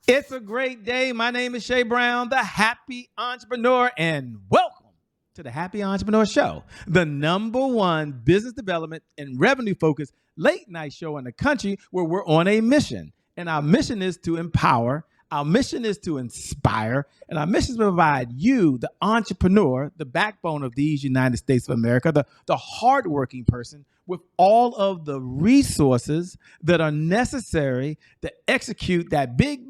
It's a great day. My name is Shay Brown, the happy entrepreneur, and welcome to the Happy Entrepreneur Show, the number one business development and revenue focused late night show in the country where we're on a mission. And our mission is to empower, our mission is to inspire, and our mission is to provide you, the entrepreneur, the backbone of these United States of America, the hardworking person, with all of the resources that are necessary to execute that big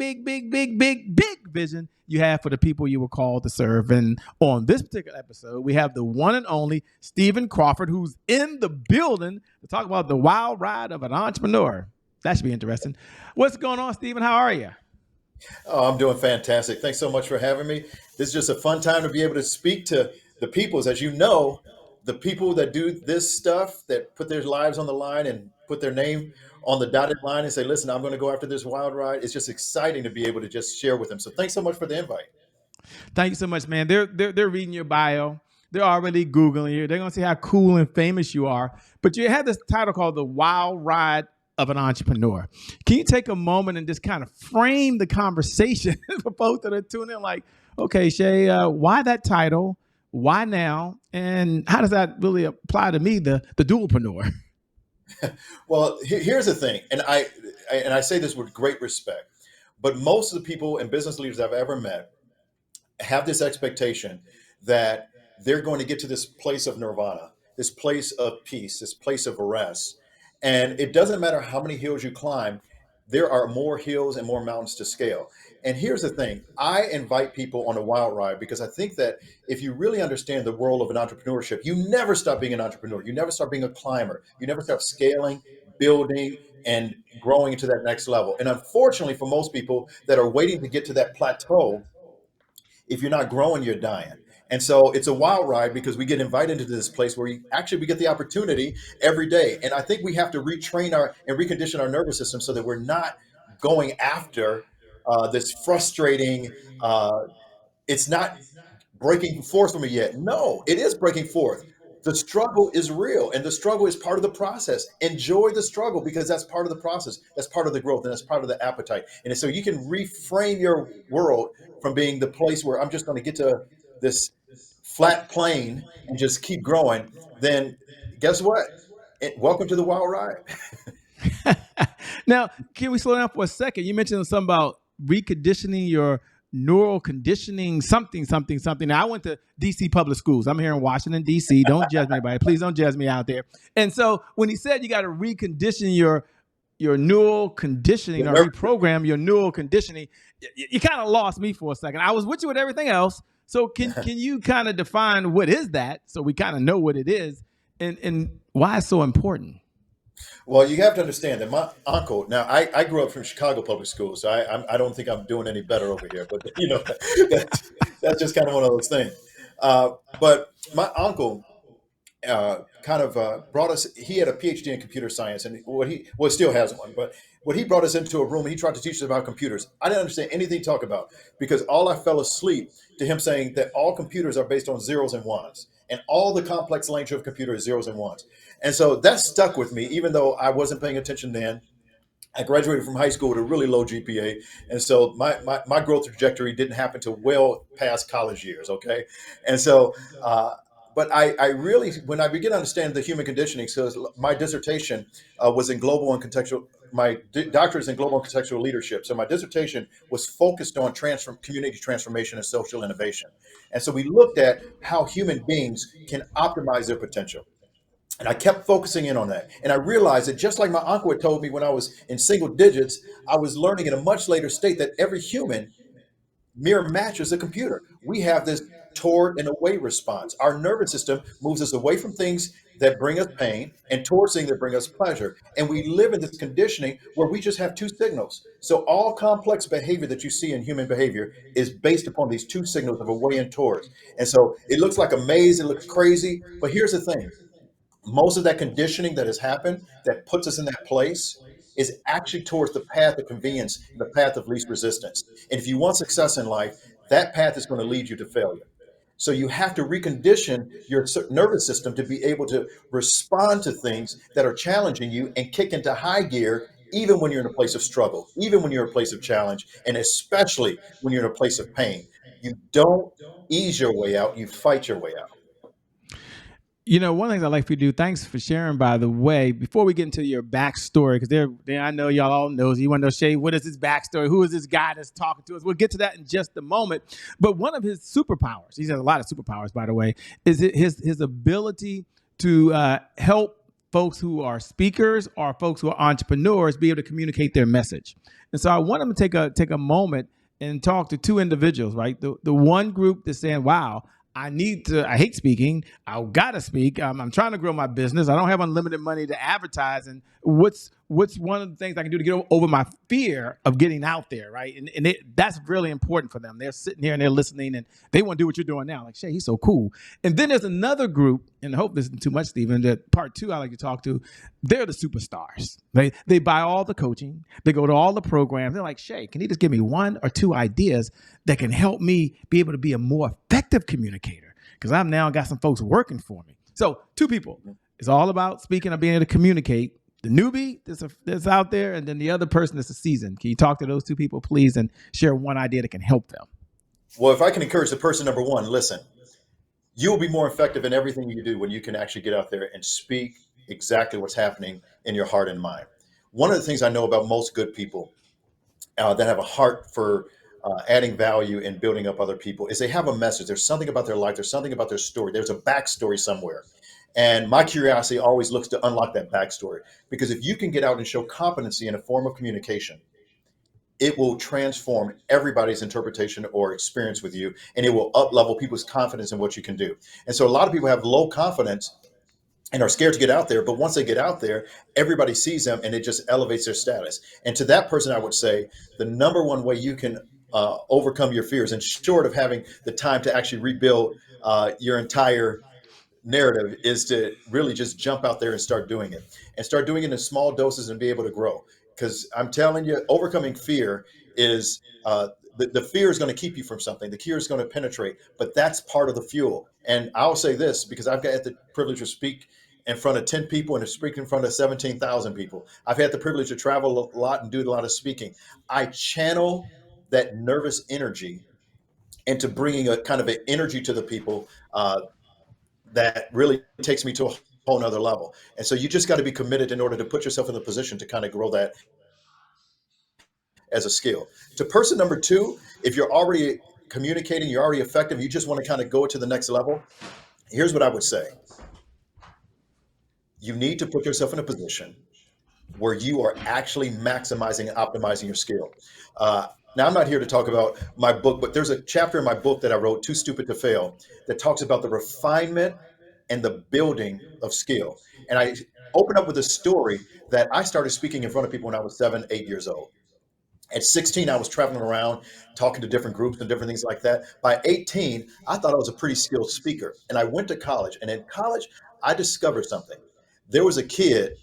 vision you have for the people you were called to serve. And on this particular episode, we have the one and only Stephen Crawford, who's in the building to talk about the wild ride of an entrepreneur. That should be interesting. What's going on, Stephen? How are you? Oh, I'm doing fantastic. Thanks so much for having me. This is just a fun time to be able to speak to the peoples. As you know, the people that do this stuff, that put their lives on the line and put their name on the dotted line and say, listen, I'm going to go after this wild ride. It's just exciting to be able to just share with them. So thanks so much for the invite. Thank you so much, man. They're reading your bio. They're already Googling you. They're going to see how cool and famous you are. But you have this title called The Wild Ride of an Entrepreneur. Can you take a moment and just kind of frame the conversation for folks that are tuning in? Like, okay, Shay, why that title? Why now? And how does that really apply to me, the dualpreneur? Well, here's the thing, and I say this with great respect, but most of the people and business leaders I've ever met have this expectation that they're going to get to this place of nirvana, this place of peace, this place of rest. And it doesn't matter how many hills you climb, there are more hills and more mountains to scale. And here's the thing, I invite people on a wild ride because I think that if you really understand the world of an entrepreneurship, you never stop being an entrepreneur. You never stop being a climber. You never stop scaling, building, and growing into that next level. And unfortunately, for most people that are waiting to get to that plateau, if you're not growing, you're dying. And so it's a wild ride because we get invited into this place where we get the opportunity every day. And I think we have to retrain and recondition our nervous system so that we're not going after this frustrating, it's not breaking forth from it yet. No, it is breaking forth. The struggle is real and the struggle is part of the process. Enjoy the struggle because that's part of the process. That's part of the growth and that's part of the appetite. And so you can reframe your world from being the place where I'm just going to get to this flat plane and just keep growing. Then guess what? Welcome to the wild ride. Now, can we slow down for a second? You mentioned something about reconditioning your neural conditioning, something. Now, I went to DC public schools. I'm here in Washington, DC. Don't judge me, anybody. Please don't judge me out there. And so when he said you got to recondition your neural conditioning or reprogram your neural conditioning, you kind of lost me for a second. I was with you with everything else. So can you kind of define what is that so we kind of know what it is and why it's so important? Well, you have to understand that my uncle. Now, I grew up from Chicago public schools, so I don't think I'm doing any better over here. But that's just kind of one of those things. But my uncle kind of brought us. He had a PhD in computer science, and still has one. But what he brought us into a room, and he tried to teach us about computers. I didn't understand anything he talked about because all I fell asleep to him saying that all computers are based on zeros and ones, and all the complex language of a computer is zeros and ones. And so that stuck with me, even though I wasn't paying attention then. I graduated from high school with a really low GPA. And so my growth trajectory didn't happen to well past college years. Okay. And so, but I really, when I began to understand the human conditioning, so my dissertation was in global and contextual, my doctorate is in global and contextual leadership. So my dissertation was focused on community transformation and social innovation. And so we looked at how human beings can optimize their potential. And I kept focusing in on that. And I realized that just like my uncle had told me when I was in single digits, I was learning in a much later state that every human mirror matches a computer. We have this toward and away response. Our nervous system moves us away from things that bring us pain and towards things that bring us pleasure. And we live in this conditioning where we just have two signals. So all complex behavior that you see in human behavior is based upon these two signals of away and towards. And so it looks like a maze, it looks crazy, but here's the thing. Most of that conditioning that has happened that puts us in that place is actually towards the path of convenience, the path of least resistance. And if you want success in life, that path is going to lead you to failure. So you have to recondition your nervous system to be able to respond to things that are challenging you and kick into high gear even when you're in a place of struggle, even when you're in a place of challenge, and especially when you're in a place of pain. You don't ease your way out, you fight your way out. One of the things I like for you to do, thanks for sharing, by the way, before we get into your backstory, because I know y'all all know, you want to know, Shay, what is his backstory? Who is this guy that's talking to us? We'll get to that in just a moment. But one of his superpowers, he has a lot of superpowers, by the way, is his ability to help folks who are speakers or folks who are entrepreneurs be able to communicate their message. And so I want him to take a moment and talk to two individuals, right? The one group that's saying, wow, I hate speaking. I gotta speak. I'm trying to grow my business. I don't have unlimited money to advertise. And what's one of the things I can do to get over my fear of getting out there, right? And that's really important for them. They're sitting here and they're listening and they want to do what you're doing now. Like, Shay, he's so cool. And then there's another group, and I hope this isn't too much, Stephen, that part two I like to talk to. They're the superstars. They buy all the coaching. They go to all the programs. They're like, Shay, can you just give me one or two ideas that can help me be able to be a more effective communicator? Because I've now got some folks working for me. So two people. It's all about speaking or being able to communicate. The newbie that's out there, and then the other person that's a seasoned. Can you talk to those two people, please, and share one idea that can help them? Well, if I can encourage the person number one, listen, you will be more effective in everything you do when you can actually get out there and speak exactly what's happening in your heart and mind. One of the things I know about most good people that have a heart for adding value and building up other people is they have a message. There's something about their life. There's something about their story. There's a backstory somewhere. And my curiosity always looks to unlock that backstory, because if you can get out and show competency in a form of communication, it will transform everybody's interpretation or experience with you, and it will up-level people's confidence in what you can do. And so a lot of people have low confidence and are scared to get out there, but once they get out there, everybody sees them and it just elevates their status. And to that person, I would say the number one way you can overcome your fears, and short of having the time to actually rebuild your entire narrative, is to really just jump out there and start doing it, and start doing it in small doses and be able to grow. Because I'm telling you, overcoming fear is the fear is going to keep you from something. The fear is going to penetrate, but that's part of the fuel. And I'll say this, because I've got the privilege to speak in front of 10 people and to speak in front of 17,000 people. I've had the privilege to travel a lot and do a lot of speaking. I channel that nervous energy into bringing a kind of an energy to the people that really takes me to a whole nother level. And so you just got to be committed in order to put yourself in the position to kind of grow that as a skill. To person number two, if you're already communicating, you're already effective, you just want to kind of go to the next level, here's what I would say. You need to put yourself in a position where you are actually maximizing and optimizing your skill. Now, I'm not here to talk about my book, but there's a chapter in my book that I wrote, Too Stupid to Fail, that talks about the refinement and the building of skill. And I open up with a story that I started speaking in front of people when I was 7, 8 years old. At 16, I was traveling around talking to different groups and different things like that. By 18, I thought I was a pretty skilled speaker. And I went to college. And in college, I discovered something. There was a kid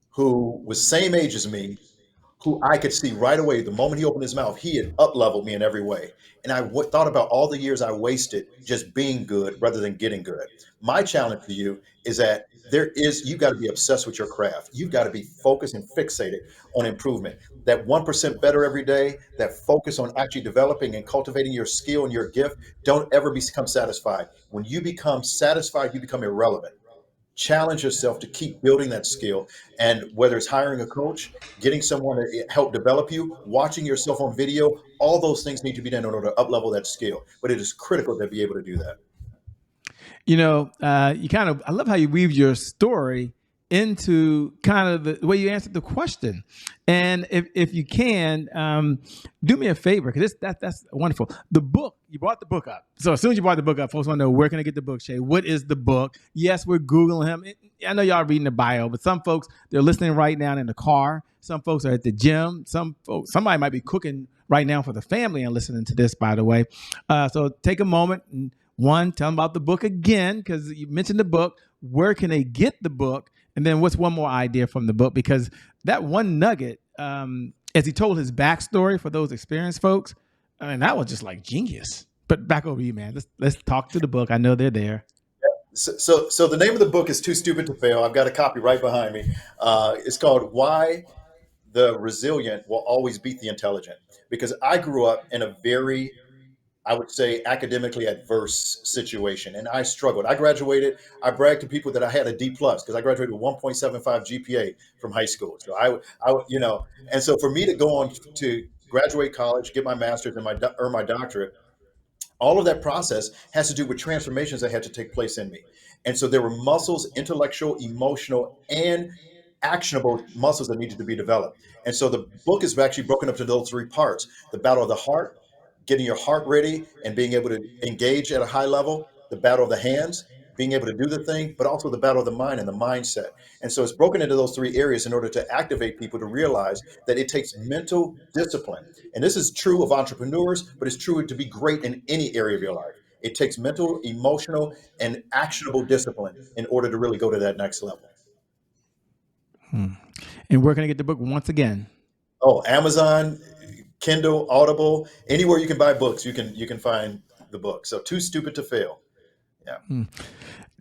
who was same age as me, who I could see right away, the moment he opened his mouth, he had up-leveled me in every way. And I thought about all the years I wasted just being good rather than getting good. My challenge to you is that you got to be obsessed with your craft. You've got to be focused and fixated on improvement. That 1% better every day, that focus on actually developing and cultivating your skill and your gift. Don't ever become satisfied. When you become satisfied, you become irrelevant. Challenge yourself to keep building that skill. And whether it's hiring a coach, getting someone to help develop you, watching yourself on video, all those things need to be done in order to up-level that skill. But it is critical to be able to do that. I love how you weave your story into kind of the way you answered the question. And if you can, do me a favor, because that's wonderful. The book, you brought the book up. So as soon as you brought the book up, folks want to know, where can I get the book, Shay? What is the book? Yes, we're Googling him. I know y'all reading the bio, but some folks, they're listening right now in the car. Some folks are at the gym. Somebody might be cooking right now for the family and listening to this, by the way. So take a moment and tell them about the book again, because you mentioned the book. Where can they get the book? And then what's one more idea from the book? Because that one nugget, as he told his backstory for those experienced folks, I mean, that was just like genius. But back over to you, man. Let's talk to the book. I know they're there. So the name of the book is Too Stupid to Fail. I've got a copy right behind me. It's called Why the resilient will always beat the intelligent, because I grew up in a very, I would say, academically adverse situation, and I struggled. I graduated. I bragged to people that I had a D plus because I graduated with 1.75 GPA from high school. So and so for me to go on to graduate college, get my master's and earn my doctorate, all of that process has to do with transformations that had to take place in me. And so there were muscles, intellectual, emotional, and actionable muscles that needed to be developed. And so the book is actually broken up to those three parts: the battle of the heart, getting your heart ready and being able to engage at a high level; the battle of the hands, being able to do the thing; but also the battle of the mind and the mindset. And so it's broken into those three areas in order to activate people to realize that it takes mental discipline. And this is true of entrepreneurs, but it's true to be great in any area of your life. It takes mental, emotional, and actionable discipline in order to really go to that next level. And where can I get the book once again? Oh, Amazon, Kindle, Audible, anywhere you can buy books, you can find the book. So Too Stupid to Fail. Yeah.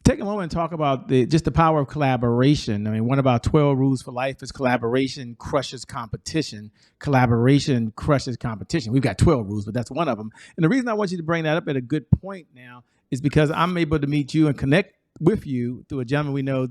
Take a moment and talk about just the power of collaboration. I mean, one of our 12 rules for life is collaboration crushes competition. Collaboration crushes competition. We've got 12 rules, but that's one of them. And the reason I want you to bring that up at a good point now is because I'm able to meet you and connect with you through a gentleman we know,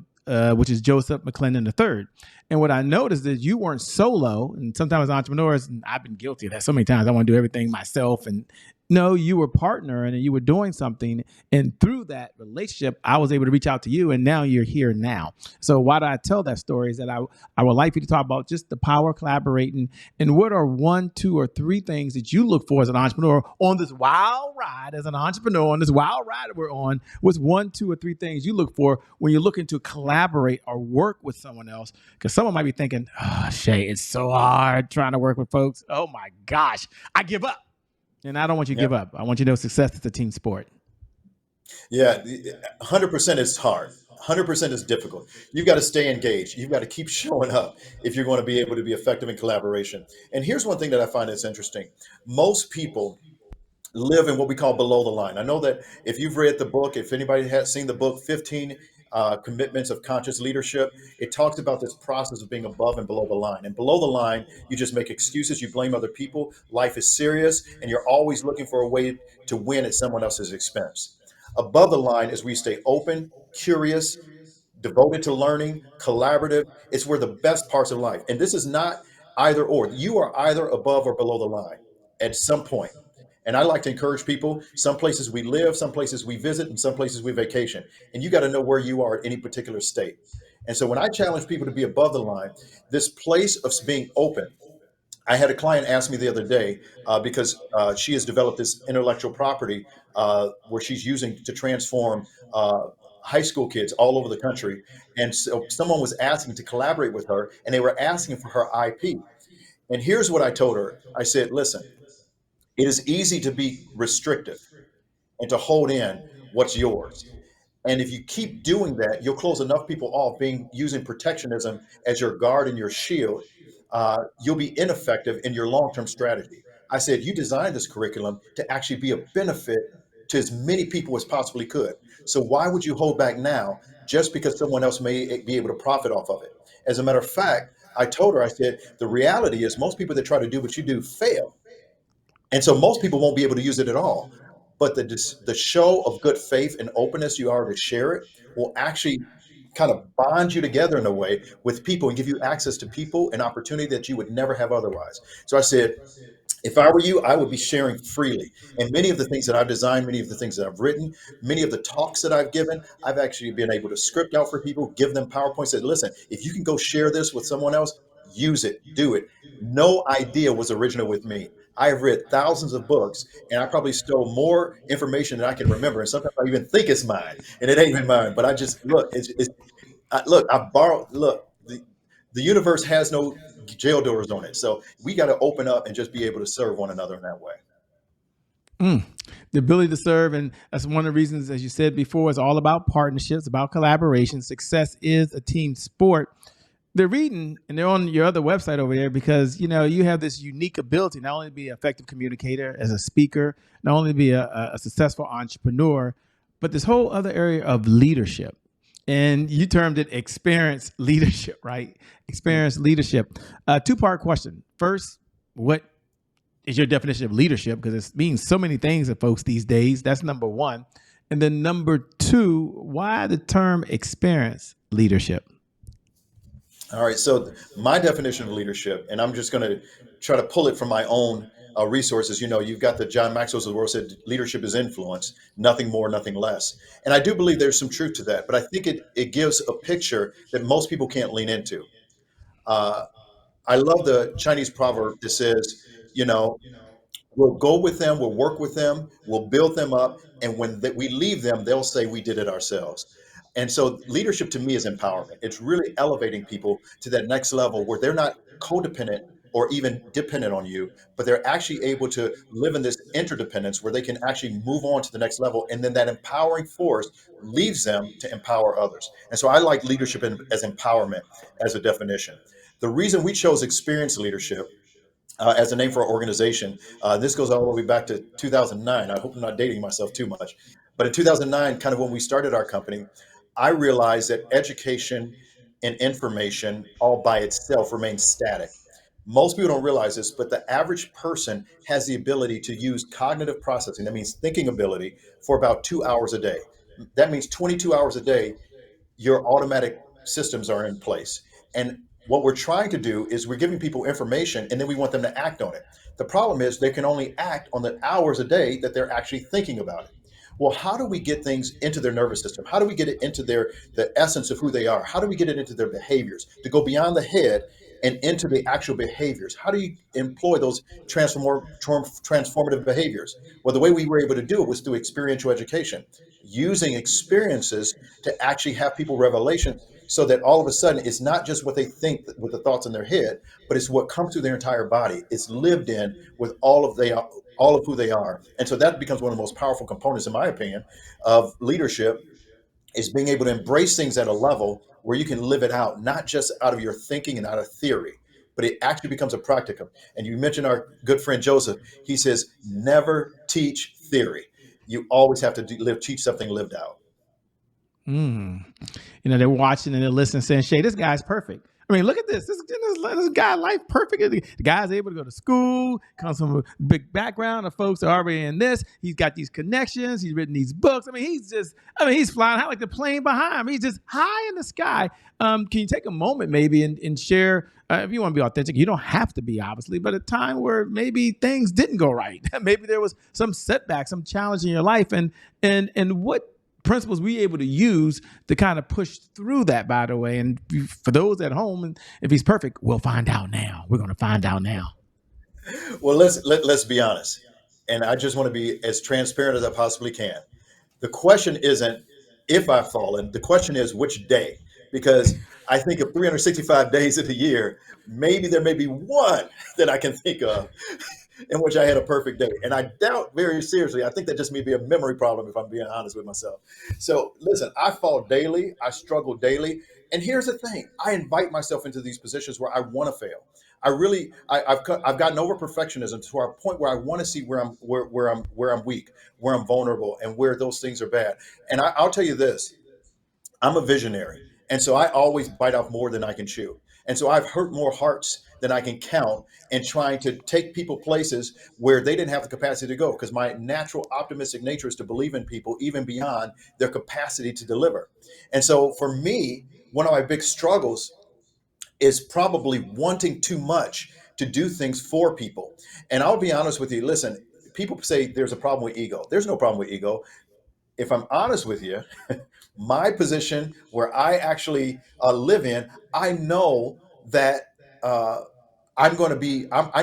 which is Joseph McClendon III. And what I noticed is you weren't solo. And sometimes entrepreneurs, and I've been guilty of that so many times, I want to do everything myself. And no, you were partnering and you were doing something. And through that relationship, I was able to reach out to you, and now you're here now. So why do I tell that story is that I would like you to talk about just the power of collaborating, and what are 1, 2, or 3 things that you look for as an entrepreneur on this wild ride, as an entrepreneur on this wild ride that we're on. What's 1, 2, or 3 things you look for when you're looking to collaborate or work with someone else? Because someone might be thinking, oh, Shay, it's so hard trying to work with folks. Oh my gosh, I give up. And I don't want you to give up. I want you to know success is a team sport. Yeah, 100% is hard. 100% is difficult. You've got to stay engaged. You've got to keep showing up if you're going to be able to be effective in collaboration. And here's one thing that I find that's interesting. Most people live in what we call below the line. I know that if you've read the book, if anybody has seen the book, 15 Commitments of Conscious Leadership, it talks about this process of being above and below the line. And below the line, you just make excuses, you blame other people. Life is serious, and you're always looking for a way to win at someone else's expense. Above the line is we stay open, curious, devoted to learning, collaborative. It's where the best parts of life. And this is not either or. You are either above or below the line at some point. And I like to encourage people: some places we live, some places we visit, and some places we vacation. And you got to know where you are at any particular state. And so when I challenge people to be above the line, this place of being open. I had a client ask me the other day because she has developed this intellectual property where she's using to transform high school kids all over the country. And so someone was asking to collaborate with her, and they were asking for her IP. And here's what I told her. I said, listen, it is easy to be restrictive and to hold in what's yours. And if you keep doing that, you'll close enough people off using protectionism as your guard and your shield. You'll be ineffective in your long-term strategy. I said, you designed this curriculum to actually be a benefit to as many people as possibly could. So why would you hold back now just because someone else may be able to profit off of it? As a matter of fact, I told her, I said, the reality is most people that try to do what you do fail. And so most people won't be able to use it at all. But the show of good faith and openness you are to share it will actually kind of bond you together in a way with people and give you access to people and opportunity that you would never have otherwise. So I said, if I were you, I would be sharing freely. And many of the things that I've designed, many of the things that I've written, many of the talks that I've given, I've actually been able to script out for people, give them PowerPoints, said, listen, if you can go share this with someone else, use it, do it. No idea was original with me. I have read thousands of books, and I probably stole more information than I can remember. And sometimes I even think it's mine, and it ain't even mine. But I just look. I borrowed. Look, the universe has no jail doors on it, so we got to open up and just be able to serve one another in that way. The ability to serve, and that's one of the reasons, as you said before, it's all about partnerships, about collaboration. Success is a team sport. They're reading, and they're on your other website over there because, you know, you have this unique ability not only to be an effective communicator as a speaker, not only to be a successful entrepreneur, but this whole other area of leadership. and you termed it experience leadership, right? Experience leadership. Two-part question. First, what is your definition of leadership? Because it means so many things to folks these days. That's number one. And then number two, why the term experience leadership? All right. So my definition of leadership, and I'm just going to try to pull it from my own resources. You know, you've got the John Maxwell's of the world said leadership is influence, nothing more, nothing less. And I do believe there's some truth to that, but I think it gives a picture that most people can't lean into. Uh, I love the Chinese proverb that says, you know, we'll go with them, we'll work with them, we'll build them up, and when we leave them, they'll say we did it ourselves. And so leadership to me is empowerment. It's really elevating people to that next level where they're not codependent or even dependent on you, but they're actually able to live in this interdependence where they can actually move on to the next level. And then that empowering force leaves them to empower others. And so I like leadership as empowerment as a definition. The reason we chose experience leadership as a name for our organization. This goes all the way back to 2009. I hope I'm not dating myself too much. But in 2009, kind of when we started our company, I realized that education and information all by itself remains static. Most people don't realize this, but the average person has the ability to use cognitive processing, that means thinking ability, for about 2 hours a day. That means 22 hours a day your automatic systems are in place. And what we're trying to do is we're giving people information and then we want them to act on it. The problem is they can only act on the hours a day that they're actually thinking about it. Well, how do we get things into their nervous system? How do we get it into the essence of who they are? How do we get it into their behaviors to go beyond the head and into the actual behaviors? How do you employ those transformative behaviors? Well, the way we were able to do it was through experiential education, using experiences to actually have people revelation so that all of a sudden it's not just what they think with the thoughts in their head, but it's what comes through their entire body. It's lived in with all of who they are. And so that becomes one of the most powerful components, in my opinion, of leadership is being able to embrace things at a level where you can live it out, not just out of your thinking and out of theory, but it actually becomes a practicum. And you mentioned our good friend Joseph. He says, never teach theory. You always have to teach something lived out. Mm. You know, they're watching and they're listening, saying, Shay, this guy's perfect. I mean, look at this. This guy, life perfect. The guy's able to go to school, comes from a big background of folks that are already in this. He's got these connections. He's written these books. I mean, he's flying high like the plane behind him. He's just high in the sky. Can you take a moment maybe and share, if you want to be authentic, you don't have to be, obviously, but a time where maybe things didn't go right. Maybe there was some setback, some challenge in your life. And what principles we able to use to kind of push through that, by the way. And for those at home, and if he's perfect, we'll find out now. We're going to find out now. Well, let's be honest. And I just want to be as transparent as I possibly can. The question isn't if I've fallen. The question is which day, because I think of 365 days of the year, maybe there may be one that I can think of in which I had a perfect day. And I doubt very seriously, I think that just may be a memory problem if I'm being honest with myself. So listen, I fall daily, I struggle daily. And here's the thing, I invite myself into these positions where I want to fail. I've gotten over perfectionism to our point where I want to see where I'm weak, where I'm vulnerable, and where those things are bad. And I'll tell you this, I'm a visionary. And so I always bite off more than I can chew. And so I've hurt more hearts than I can count in trying to take people places where they didn't have the capacity to go, because my natural optimistic nature is to believe in people even beyond their capacity to deliver. And so for me, one of my big struggles is probably wanting too much to do things for people. And I'll be honest with you, listen, people say there's a problem with ego. There's no problem with ego. If I'm honest with you, my position where I actually live in, I know that I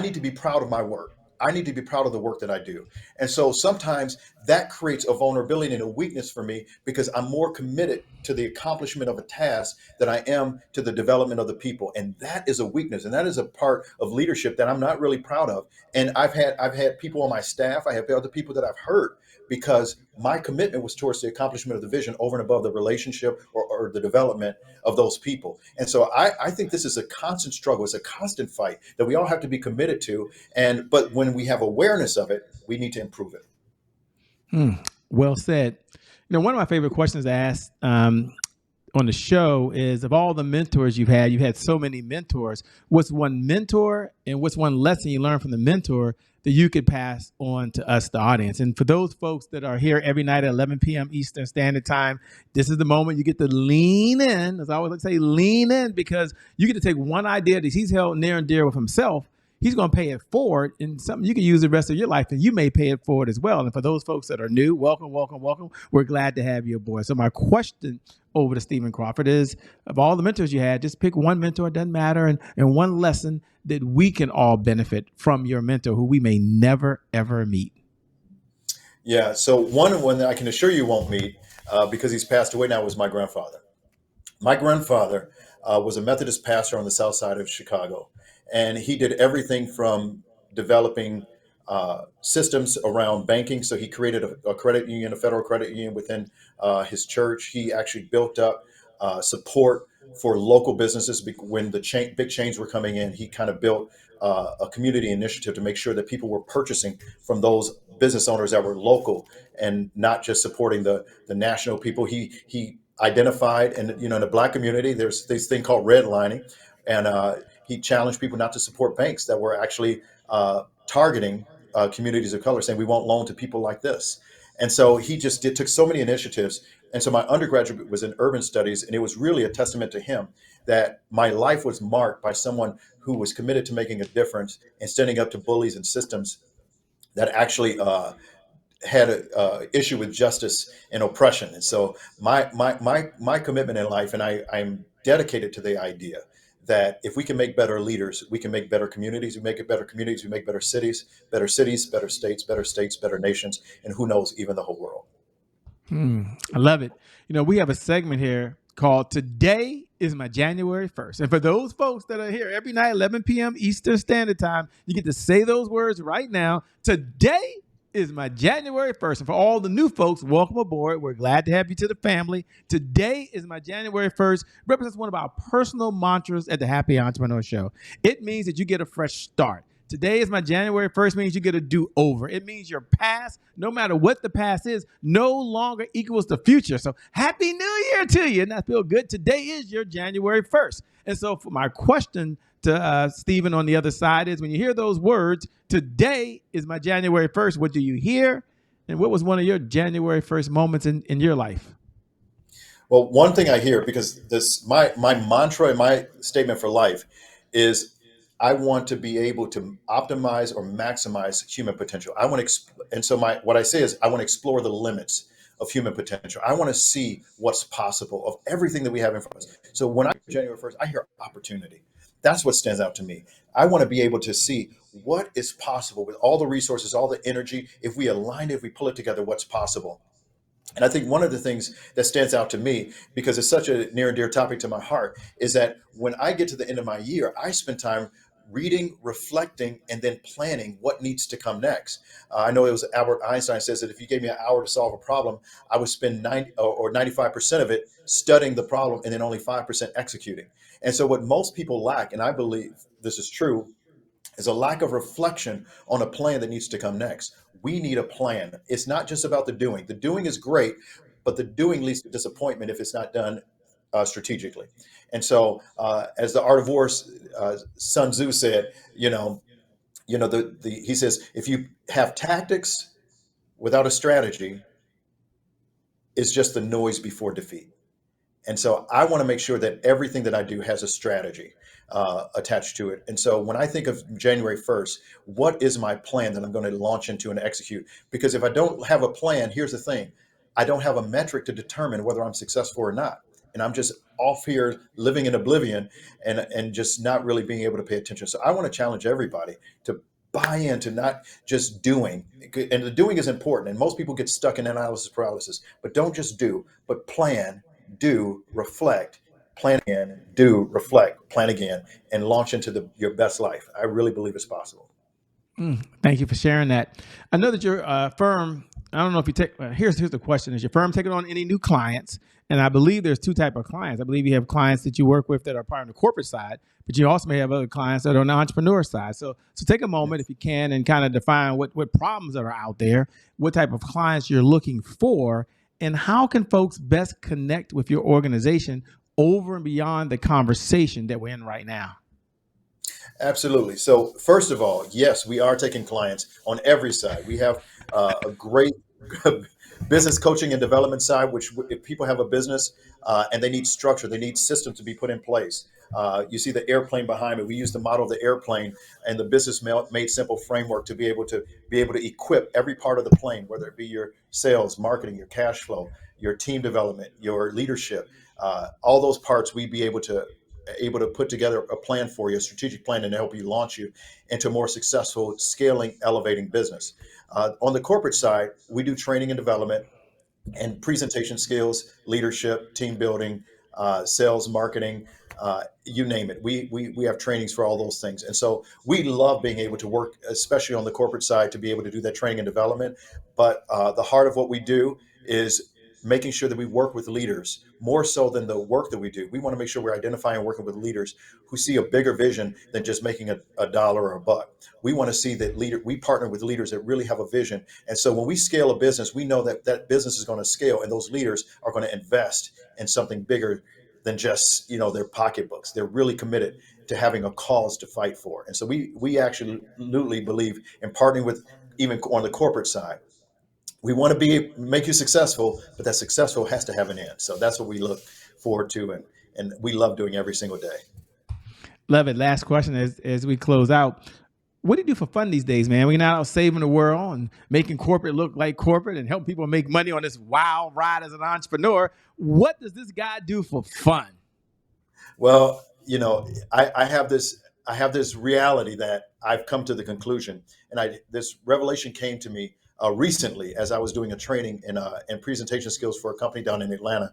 need to be proud of my work. I need to be proud of the work that I do. And so sometimes that creates a vulnerability and a weakness for me because I'm more committed to the accomplishment of a task than I am to the development of the people. And that is a weakness. And that is a part of leadership that I'm not really proud of. And I've had people on my staff, I have other people that I've hurt because my commitment was towards the accomplishment of the vision over and above the relationship or the development of those people. And so I think this is a constant struggle. It's a constant fight that we all have to be committed to. But when we have awareness of it, we need to improve it. Well said. You know, one of my favorite questions to ask on the show is, of all the mentors you've had so many mentors. What's one mentor and what's one lesson you learned from the mentor that you could pass on to us, the audience? And for those folks that are here every night at 11 p.m. Eastern Standard Time, this is the moment you get to lean in. As I always like to say, lean in, because you get to take one idea that he's held near and dear with himself. He's going to pay it forward in something you can use the rest of your life, and you may pay it forward as well. And for those folks that are new, welcome, welcome, welcome. We're glad to have you aboard. So my question over to Stephen Crawford is, of all the mentors you had, just pick one mentor, it doesn't matter, and one lesson that we can all benefit from your mentor who we may never, ever meet. Yeah, so one that I can assure you won't meet because he's passed away now was my grandfather. My grandfather was a Methodist pastor on the south side of Chicago. And he did everything from developing systems around banking. So he created a credit union, a federal credit union within his church. He actually built up support for local businesses. When the big chains were coming in, he kind of built a community initiative to make sure that people were purchasing from those business owners that were local and not just supporting the national people. He identified, and in the Black community, there's this thing called redlining, and he challenged people not to support banks that were actually targeting communities of color, saying we won't loan to people like this. And so he just took so many initiatives. And so my undergraduate was in urban studies, and it was really a testament to him that my life was marked by someone who was committed to making a difference and standing up to bullies and systems that actually had an issue with justice and oppression. And so my commitment in life, and I'm dedicated to the idea that if we can make better leaders, we can make better communities. We make better communities, we make better cities, better states, better nations, and who knows, even the whole world. I love it. We have a segment here called Today is My January 1st. And for those folks that are here every night, 11 p.m. Eastern Standard Time, you get to say those words right now. Today is my January 1st. And for all the new folks, welcome aboard. We're glad to have you to the family. Today is my January 1st. Represents one of our personal mantras at the Happy Entrepreneur Show. It means that you get a fresh start. Today is my January 1st means you get a do-over. It means your past, no matter what the past is, no longer equals the future. So Happy New Year to you. And that feels good. Today is your January 1st. And so for my question to Stephen on the other side is, when you hear those words, today is my January 1st, what do you hear? And what was one of your January 1st moments in your life? Well, one thing I hear, because my mantra and my statement for life is I want to be able to optimize or maximize human potential. What I say is I want to explore the limits of human potential. I want to see what's possible of everything that we have in front of us. So when I hear January 1st, I hear opportunity. That's what stands out to me. I want to be able to see what is possible with all the resources, all the energy. If we align it, if we pull it together, what's possible. And I think one of the things that stands out to me, because it's such a near and dear topic to my heart, is that when I get to the end of my year, I spend time reading, reflecting, and then planning what needs to come next. I know it was Albert Einstein says that if you gave me an hour to solve a problem, I would spend 95% of it studying the problem and then only 5% executing. And so what most people lack, and I believe this is true, is a lack of reflection on a plan that needs to come next. We need a plan. It's not just about the doing. The doing is great, but the doing leads to disappointment if it's not done strategically. And so, as the Art of War, Sun Tzu said, he says, if you have tactics without a strategy, it's just the noise before defeat. And so I want to make sure that everything that I do has a strategy attached to it. And so when I think of January 1st, what is my plan that I'm going to launch into and execute? Because if I don't have a plan, here's the thing, I don't have a metric to determine whether I'm successful or not. And I'm just off here living in oblivion and just not really being able to pay attention. So I want to challenge everybody to buy into not just doing. And the doing is important. And most people get stuck in analysis paralysis. But don't just do, but plan, do, reflect, plan again, do, reflect, plan again, and launch into your best life. I really believe it's possible. Thank you for sharing that. I know that your firm, I don't know if you take, here's the question. Is your firm taking on any new clients? And I believe there's two types of clients. I believe you have clients that you work with that are part of the corporate side, but you also may have other clients that are on the entrepreneur side. So take a moment, if you can, and kind of define what problems that are out there, what type of clients you're looking for, And how can folks best connect with your organization over and beyond the conversation that we're in right now? Absolutely. So, first of all, yes, we are taking clients on every side. We have a great business coaching and development side, which if people have a business and they need structure, they need systems to be put in place. You see the airplane behind me. We use the model of the airplane and the business made simple framework to be able to equip every part of the plane, whether it be your sales, marketing, your cash flow, your team development, your leadership, all those parts. We be able to put together a plan for you, a strategic plan, and help you launch you into a more successful, scaling, elevating business. On the corporate side, we do training and development and presentation skills, leadership, team building, sales, marketing, you name it. We have trainings for all those things. And so we love being able to work, especially on the corporate side, to be able to do that training and development. But the heart of what we do is making sure that we work with leaders more so than the work that we do. We want to make sure we're identifying and working with leaders who see a bigger vision than just making a dollar or a buck. We want to see that we partner with leaders that really have a vision. And so when we scale a business, we know that that business is going to scale and those leaders are going to invest in something bigger than just, their pocketbooks. They're really committed to having a cause to fight for. And so we absolutely believe in partnering with, even on the corporate side. We want to make you successful, but that successful has to have an end. So that's what we look forward to, and we love doing every single day. Love it. Last question as we close out. What do you do for fun these days, man? We're not out saving the world and making corporate look like corporate and helping people make money on this wild ride as an entrepreneur. What does this guy do for fun? Well, I have this reality that I've come to the conclusion, and this revelation came to me recently as I was doing a training in presentation skills for a company down in Atlanta,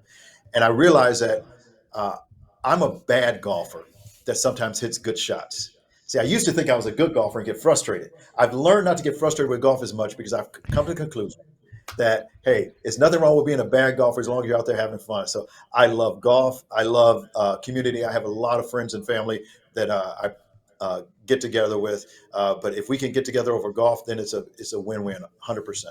and I realized that I'm a bad golfer that sometimes hits good shots. See, I used to think I was a good golfer and get frustrated. I've learned not to get frustrated with golf as much because I've come to the conclusion that, hey, it's nothing wrong with being a bad golfer as long as you're out there having fun. So I love golf. I love community. I have a lot of friends and family that I get together with. But if we can get together over golf, then it's a win-win, 100%.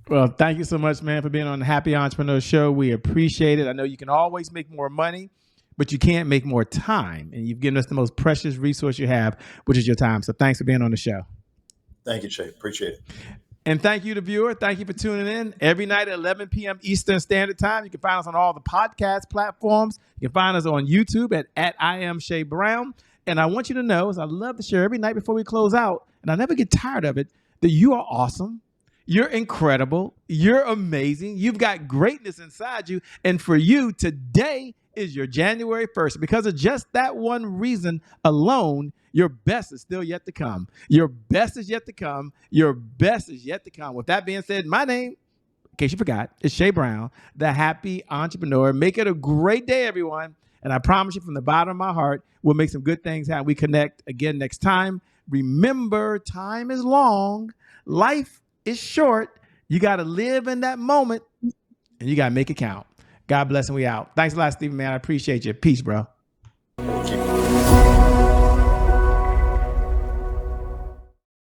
Well, thank you so much, man, for being on the Happy Entrepreneur Show. We appreciate it. I know you can always make more money, but you can't make more time. And you've given us the most precious resource you have, which is your time. So thanks for being on the show. Thank you, Shay. Appreciate it. And thank you, the viewer. Thank you for tuning in every night at 11 p.m. Eastern Standard Time. You can find us on all the podcast platforms. You can find us on YouTube at I Am Shay Brown. And I want you to know, as I love to share every night before we close out, and I never get tired of it, that you are awesome. You're incredible. You're amazing. You've got greatness inside you. And for you, today is your January 1st. Because of just that one reason alone, your best is still yet to come. Your best is yet to come. Your best is yet to come. With that being said, my name, in case you forgot, is Shay Brown, the Happy Entrepreneur. Make it a great day, everyone. And I promise you from the bottom of my heart, we'll make some good things happen. We connect again next time. Remember, time is long. Life is short. You got to live in that moment, and you got to make it count. God bless, and we out. Thanks a lot, Stephen, man. I appreciate you. Peace, bro.